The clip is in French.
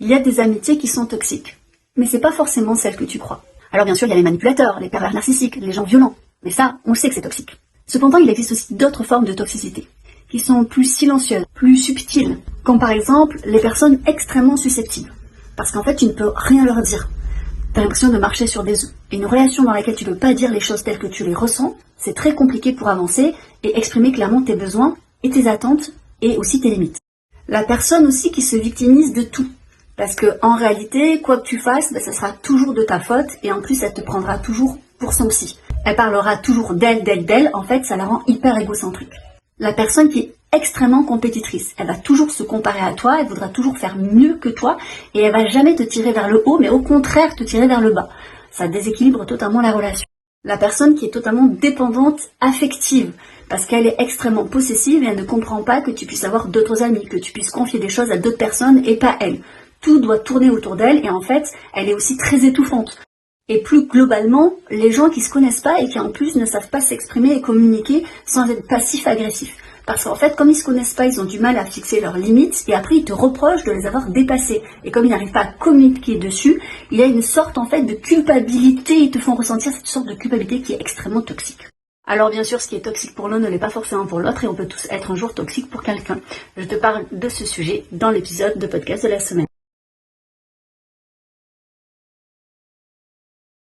Il y a des amitiés qui sont toxiques, mais c'est pas forcément celles que tu crois. Alors bien sûr, il y a les manipulateurs, les pervers narcissiques, les gens violents, mais ça, on sait que c'est toxique. Cependant, il existe aussi d'autres formes de toxicité, qui sont plus silencieuses, plus subtiles, comme par exemple les personnes extrêmement susceptibles. Parce qu'en fait, tu ne peux rien leur dire. T'as l'impression de marcher sur des œufs. Et une relation dans laquelle tu ne peux pas dire les choses telles que tu les ressens, c'est très compliqué pour avancer et exprimer clairement tes besoins et tes attentes et aussi tes limites. La personne aussi qui se victimise de tout. Parce que en réalité, quoi que tu fasses, ça sera toujours de ta faute et en plus, elle te prendra toujours pour son psy. Elle parlera toujours d'elle. En fait, ça la rend hyper égocentrique. La personne qui est extrêmement compétitrice, elle va toujours se comparer à toi, elle voudra toujours faire mieux que toi et elle va jamais te tirer vers le haut, mais au contraire te tirer vers le bas. Ça déséquilibre totalement la relation. La personne qui est totalement dépendante affective, parce qu'elle est extrêmement possessive et elle ne comprend pas que tu puisses avoir d'autres amis, que tu puisses confier des choses à d'autres personnes et pas elle. Tout doit tourner autour d'elle et en fait, elle est aussi très étouffante. Et plus globalement, les gens qui se connaissent pas et qui en plus ne savent pas s'exprimer et communiquer sans être passif-agressif. Parce qu'en fait, comme ils se connaissent pas, ils ont du mal à fixer leurs limites et après ils te reprochent de les avoir dépassées. Et comme ils n'arrivent pas à communiquer dessus, il y a une sorte en fait de culpabilité, ils te font ressentir cette sorte de culpabilité qui est extrêmement toxique. Alors bien sûr, ce qui est toxique pour l'un ne l'est pas forcément pour l'autre et on peut tous être un jour toxique pour quelqu'un. Je te parle de ce sujet dans l'épisode de podcast de la semaine.